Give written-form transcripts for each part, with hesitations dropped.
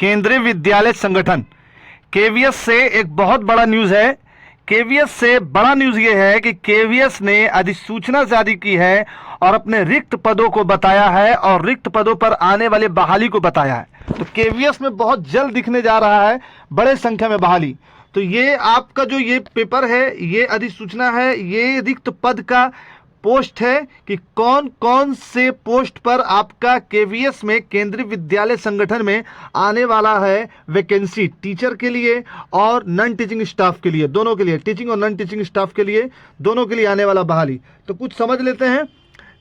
केंद्रीय विद्यालय संगठन केवीएस से एक बहुत बड़ा न्यूज है। केवीएस से बड़ा न्यूज ये है कि केवीएस ने अधिसूचना जारी की है और अपने रिक्त पदों को बताया है और रिक्त पदों पर आने वाले बहाली को बताया है। तो केवीएस में बहुत जल्द दिखने जा रहा है बड़े संख्या में बहाली। तो ये आपका जो ये पेपर है, ये अधिसूचना है, ये रिक्त पद का पोस्ट है कि कौन कौन से पोस्ट पर आपका केवीएस में केंद्रीय विद्यालय संगठन में आने वाला है वैकेंसी, टीचर के लिए और नॉन टीचिंग स्टाफ के लिए, दोनों के लिए, टीचिंग और नॉन टीचिंग स्टाफ के लिए, दोनों के लिए आने वाला बहाली। तो कुछ समझ लेते हैं।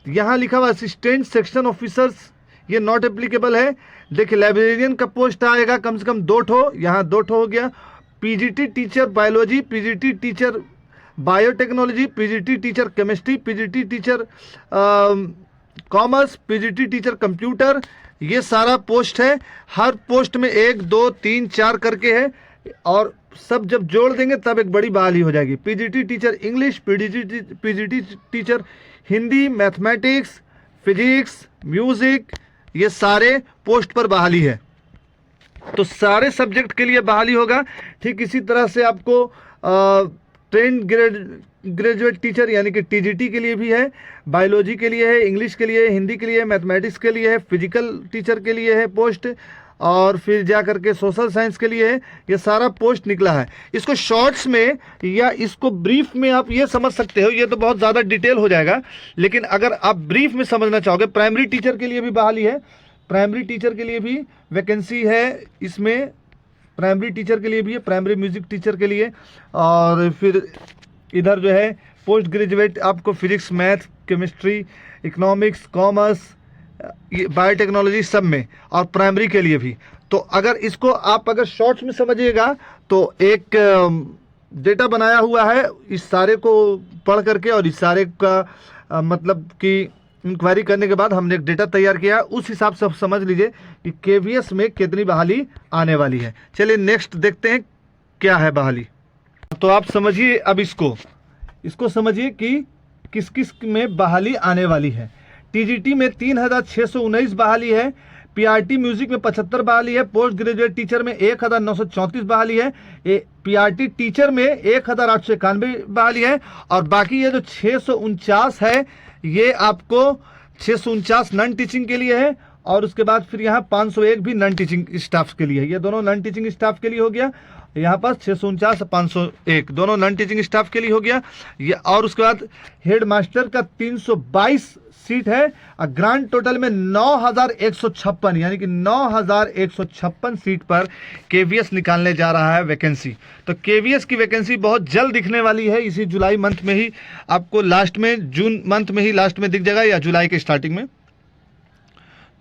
यहाँ लिखा हुआ असिस्टेंट सेक्शन ऑफिसर्स, ये नॉट एप्लीकेबल है। देखिए लाइब्रेरियन का पोस्ट आएगा कम से कम 2 ठो, यहाँ 2 ठो हो गया। PGT teacher biology, PGT teacher biotechnology, PGT teacher chemistry, PGT teacher commerce, PGT teacher computer, ये सारा पोस्ट है। हर पोस्ट में 1 2 3 4 करके है और सब जब जोड़ देंगे तब एक बड़ी बहाली हो जाएगी। PGT teacher English, PGT teacher Hindi, mathematics, physics, music, ये सारे पोस्ट पर बहाली है। तो सारे सब्जेक्ट के लिए बहाली होगा। ठीक इसी तरह से आपको ट्रेंड ग्रेजुएट टीचर यानी कि टीजीटी के लिए भी है, बायोलॉजी के लिए है, इंग्लिश के लिए है, हिंदी के लिए है, मैथमेटिक्स के लिए है, फिजिकल टीचर के लिए है पोस्ट, और फिर जा करके सोशल साइंस के लिए है। ये सारा पोस्ट निकला है। इसको शॉर्ट्स में या इसको ब्रीफ में आप ये समझ सकते हो, ये तो बहुत ज़्यादा डिटेल हो जाएगा, लेकिन अगर आप ब्रीफ में समझना चाहोगे, प्राइमरी टीचर के लिए भी बहाली है, प्राइमरी टीचर के लिए भी वैकेंसी है इसमें, प्राइमरी टीचर के लिए भी है, प्राइमरी म्यूजिक टीचर के लिए। और फिर इधर जो है पोस्ट ग्रेजुएट आपको physics, math, chemistry, economics, commerce, biotechnology सब में, और प्राइमरी के लिए भी। तो अगर इसको आप अगर शॉर्ट्स में समझिएगा तो एक डेटा बनाया हुआ है इस सारे को पढ़ करके, और इस सारे का मतलब कि इंक्वायरी करने के बाद हमने एक डेटा तैयार किया। उस हिसाब से आप समझ लीजिए कि केवीएस में कितनी बहाली आने वाली है। चलिए नेक्स्ट देखते हैं क्या है बहाली। तो आप समझिए अब इसको समझिए कि किस किस में बहाली आने वाली है। टीजीटी में 3619 बहाली है, पीआरटी म्यूजिक में 75 बहाली है, पोस्ट ग्रेजुएट टीचर में 1934 बहाली है, पीआरटी टीचर में 1891 बहाली है, और बाकी ये जो 649 है ये आपको 649 नॉन टीचिंग के लिए है, और उसके बाद फिर यहाँ 501 भी नॉन टीचिंग स्टाफ के लिए है। ये दोनों नॉन टीचिंग स्टाफ के लिए हो गया। यहाँ पर 649 501 दोनों नॉन टीचिंग स्टाफ के लिए हो गया ये। और उसके बाद हेड मास्टर का 322 सीट है, और ग्रांड टोटल में 9156 यानी कि 9156 सीट पर केवीएस निकालने जा रहा है वैकेंसी। तो केवीएस की वैकेंसी बहुत जल्द दिखने वाली है, इसी जुलाई मंथ में ही आपको, लास्ट में जून मंथ में ही लास्ट में दिख जाएगा या जुलाई के स्टार्टिंग में,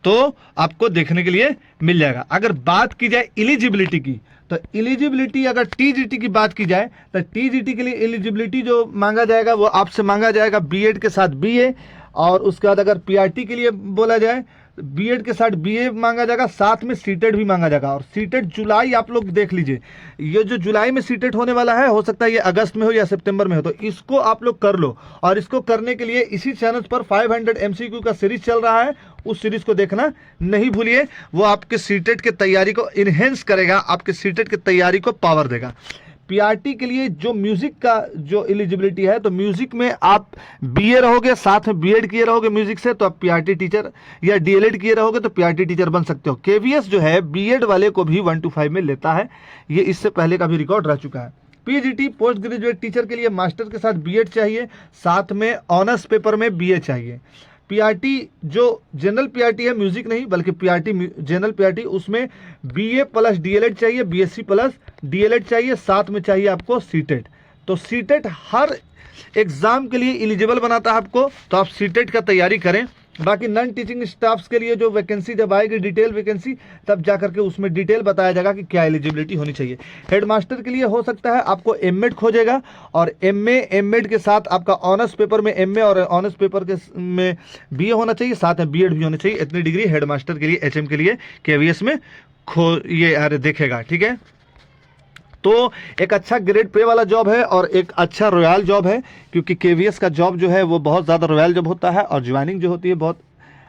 तो आपको देखने के लिए मिल जाएगा। अगर बात की जाए एलिजिबिलिटी की, तो एलिजिबिलिटी अगर टीजीटी की बात की जाए तो टीजीटी के लिए एलिजिबिलिटी जो मांगा जाएगा वो आपसे मांगा जाएगा बीएड के साथ बीए, और उसके बाद अगर पीआरटी के लिए बोला जाए बीएड के साथ बीए मांगा जाएगा, साथ में सीटेट भी मांगा जाएगा। और सीटेट जुलाई आप लोग देख लीजिए, ये जो जुलाई में सीटेट होने वाला है, हो सकता है ये अगस्त में हो या सितंबर में हो, तो इसको आप लोग कर लो। और इसको करने के लिए इसी चैनल पर 500 एमसीक्यू का सीरीज चल रहा है, उस सीरीज को देखना नहीं भूलिए। वो आपके सीटेट की तैयारी को इनहेंस करेगा, आपके सीटेट की तैयारी को पावर देगा। पीआरटी के लिए जो म्यूजिक का जो एलिजिबिलिटी है, तो म्यूजिक में आप बीए रहोगे, साथ में बीएड किए रहोगे म्यूजिक से, तो आप पीआरटी टीचर, या डीएलएड किए रहोगे तो पीआरटी टीचर बन सकते हो। केवीएस जो है बीएड वाले को भी 1 to 5 में लेता है, ये इससे पहले का भी रिकॉर्ड रह चुका है। पीजीटी पोस्ट ग्रेजुएट टीचर के लिए मास्टर के साथ बीएड चाहिए, साथ में ऑनर्स पेपर में बीए चाहिए। पीआरटी जो जनरल पीआरटी है, म्यूजिक नहीं बल्कि पीआरटी जनरल पीआरटी, उसमें बीए प्लस डीएलएड चाहिए, बीएससी प्लस डीएलएड चाहिए, साथ में चाहिए आपको सीटेट। तो सीटेट हर एग्जाम के लिए एलिजिबल बनाता है आपको, तो आप सीटेट का तैयारी करें। बाकी नॉन टीचिंग स्टाफ्स के लिए जो वैकेंसी जब आएगी डिटेल वैकेंसी, तब जा करके उसमें डिटेल बताया जाएगा कि क्या एलिजिबिलिटी होनी चाहिए। हेड मास्टर के लिए हो सकता है आपको एमएड खोजेगा, और एमएड के साथ आपका ऑनर्स पेपर में एमए और ऑनर्स पेपर के में बीए होना चाहिए, साथ में बीएड भी होना चाहिए। इतनी डिग्री हेड मास्टर के लिए, एचएम के लिए केवीएस में ये देखेगा। ठीक है, तो एक अच्छा ग्रेड पे वाला जॉब है और एक अच्छा रॉयल जॉब है, क्योंकि केवीएस का जॉब जो है वो बहुत ज़्यादा रॉयल जॉब होता है, और ज्वाइनिंग जो होती है बहुत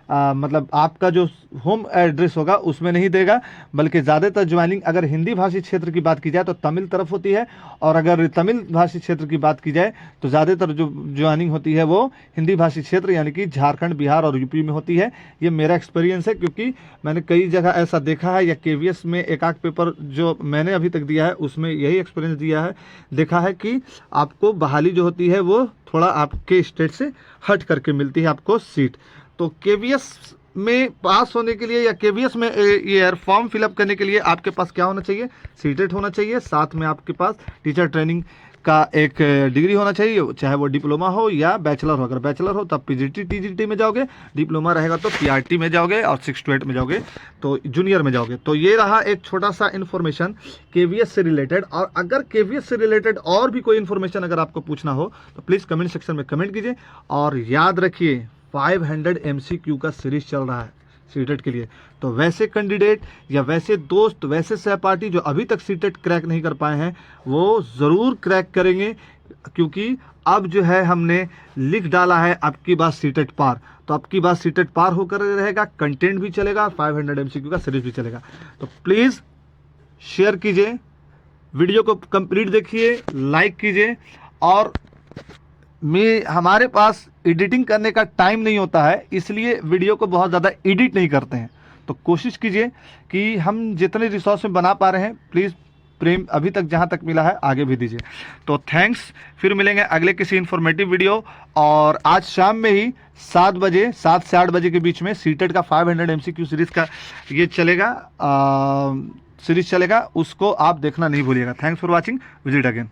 मतलब आपका जो होम एड्रेस होगा उसमें नहीं देगा, बल्कि ज़्यादातर ज्वाइनिंग अगर हिंदी भाषी क्षेत्र की बात की जाए तो तमिल तरफ होती है, और अगर तमिल भाषी क्षेत्र की बात की जाए तो ज़्यादातर जो ज्वाइनिंग होती है वो हिंदी भाषी क्षेत्र यानी कि झारखंड, बिहार और यूपी में होती है। ये मेरा एक्सपीरियंस है, क्योंकि मैंने कई जगह ऐसा देखा है, या केवीएस में एक आध पेपर जो मैंने अभी तक दिया है उसमें यही एक्सपीरियंस दिया है, देखा है कि आपको बहाली जो होती है वो थोड़ा आपके स्टेट से हट करके मिलती है आपको सीट। तो केवीएस में पास होने के लिए या केवीएस में ये फॉर्म फिलअप करने के लिए आपके पास क्या होना चाहिए, सीटेट होना चाहिए, साथ में आपके पास टीचर ट्रेनिंग का एक डिग्री होना चाहिए, चाहे वो डिप्लोमा हो या बैचलर हो। अगर बैचलर हो तब पीजीटी टीजीटी में जाओगे, डिप्लोमा रहेगा तो पीआरटी में जाओगे, और 6 to 8 में जाओगे तो जूनियर में जाओगे। तो ये रहा एक छोटा सा इन्फॉर्मेशन केवीएस से रिलेटेड। और अगर केवीएस से रिलेटेड और भी कोई इन्फॉर्मेशन अगर आपको पूछना हो तो प्लीज़ कमेंट सेक्शन में कमेंट कीजिए। और याद रखिए 500 MCQ का सीरीज चल रहा है सीटेट के लिए। तो वैसे कैंडिडेट या वैसे दोस्त, वैसे सहपाठी जो अभी तक सीटेट क्रैक नहीं कर पाए हैं वो ज़रूर क्रैक करेंगे, क्योंकि अब जो है हमने लिख डाला है अब की बात सीटेट पार। तो अब की बात सीटेट पार होकर रहेगा, कंटेंट भी चलेगा, 500 MCQ का सीरीज भी चलेगा। तो प्लीज़ शेयर कीजिए, वीडियो को कंप्लीट देखिए, लाइक कीजिए। और हमारे पास एडिटिंग करने का टाइम नहीं होता है, इसलिए वीडियो को बहुत ज़्यादा एडिट नहीं करते हैं। तो कोशिश कीजिए कि हम जितने रिसोर्स में बना पा रहे हैं प्लीज़ प्रेम अभी तक जहां तक मिला है आगे भी दीजिए। तो थैंक्स, फिर मिलेंगे अगले किसी इन्फॉर्मेटिव वीडियो। और आज शाम में ही 7 बजे, 7 से 8 बजे के बीच में सीटेट का 500 MCQ सीरीज का ये चलेगा, सीरीज चलेगा, उसको आप देखना नहीं भूलिएगा। Thanks for watching, visit again.